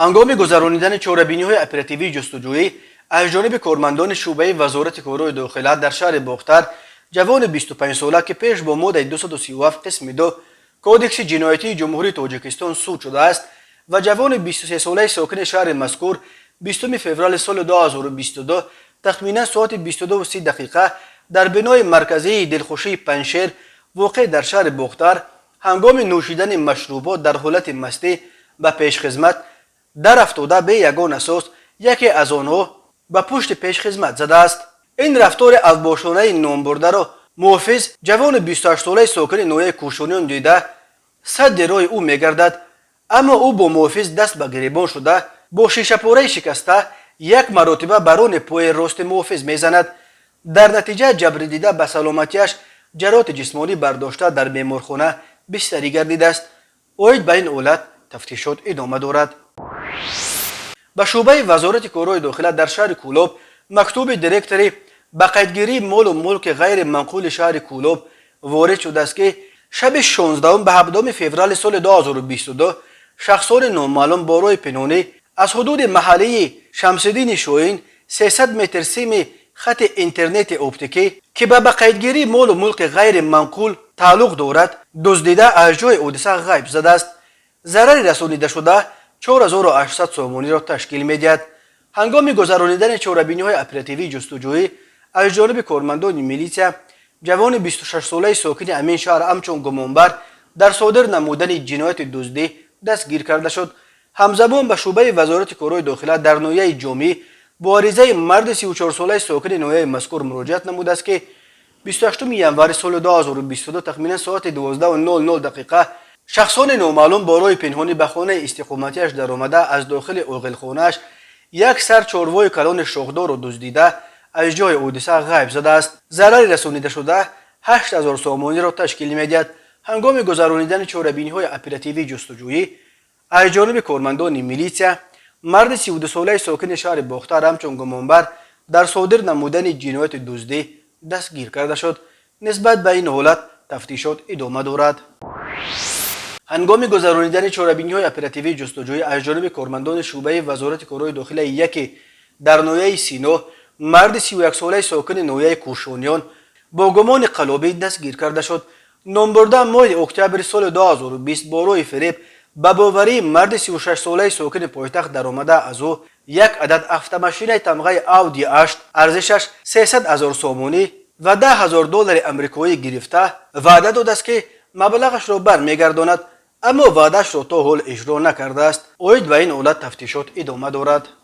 هنگام گذرانیدن چاره‌بینی‌های اپراتیوی جستجویی از جانب کارمندان شعبه وزارت کارهای داخله در شهر باختر، جوان 25 ساله که پیش با ماده 237 قسم 2 کودکس جنایتی جمهوری تاجیکستان سود شده است و جوان 23 ساله ساکن شهر مذکور 20 فوریه سال 2022 تخمینا ساعت 22:30 دقیقه در بنای مرکزی دلخوشی پنشیر واقع در شهر باختر هنگام نوشیدن مشروبات در حالت مستی به پیشخدمت در افتاده به یگان اساس یکی از آنها به پشت پیشخدمت زده است. این رفتار اوباشانه نامبرده را محافظ جوان 28 ساله ساکن ناحیه کوشانیان دیده صد راه او میگردد، اما او با محافظ دست به گریبان شده با شیشه پاره شکسته یک مرتبه بران پای راست محافظ میزند. در نتیجه جبر دیده به سلامتیش جراحت جسمانی برداشته در بیمارخانه بستری گردیده است. اوید به این حالت تفتیشات ادامه دارد. به شعبه وزارت کارهای داخله در شهر کولاب مکتوب دیرکتوری به قیدگیری مال و ملک غیر منقول شهر کولاب وارد شده است که شب 16 به 17 فوریه سال 2022 شخصان نامعلوم با راه پنهانی از حدود محله شمس‌الدین شاهین 300 متر سیم خط اینترنت اپتیکی که به قیدگیری مال و ملک غیر منقول تعلق دارد دزدیده از جای حادثه غیب زده است. ضرر رسانیده شده 4800 سومانی را تشکیل می‌دهد. هنگام گذرانیدن چاره‌بینی‌های اپراتیوی جستجویی از جانب کارمندان میلیشیا جوان 26 ساله ساکن امین شهر همچون گمانبر در صادر نمودن جنایت دزدی دستگیر کرده شد. همزمان به شعبه وزارت کارهای داخله در ناحیه جامی با عریضه مرد 34 ساله ساکن ناحیه مذکور مراجعت نموده است که 28 ینوری سال 2022 تخمینا ساعت 12:00 دقیقه شخصان نامعلوم با راه پنهانی به خانه استقامتیش در آمده از داخل عاقلخانه‌اش یک سر چاروای کلان شاخدار را دزدیده از جای حادثه غیب زده است. ضرر رسانیده شده 8000 سومانی را تشکیل می‌دهد. هنگام گذرانیدن چاره‌بینی‌های اپراتیوی جستجویی از جانب کارمندان میلیشیا مرد 32 ساله ساکن شهر باختر همچون گمانبر در صادر نمودن جنایت دزدی دستگیر کرده شد. نسبت به این حالت تفتیشات ادامه دارد. هنگام گذرانیدن چاره‌بینی‌های اپراتیوی جستجویی از جانب کارمندان شعبه وزارت کارهای داخله یکی در ناحیه سینا مرد 31 ساله ساکن ناحیه کوشانیان با گمان قلابی دستگیر کرده شد. نامبرده ماه اکتبر سال 2020 با راه فریب به باوری مرد 36 ساله ساکن پایتخت در آمده از او یک عدد автомашین تمغه اودی 8 ارزشش 300,000 سومانی و $10,000 امریکایی گرفته وعده داده است که مبلغش را برمیگرداند، اما وعدهش را تا حال اجرا نکرده است. اوید به این حالت تفتیشات ادامه دارد.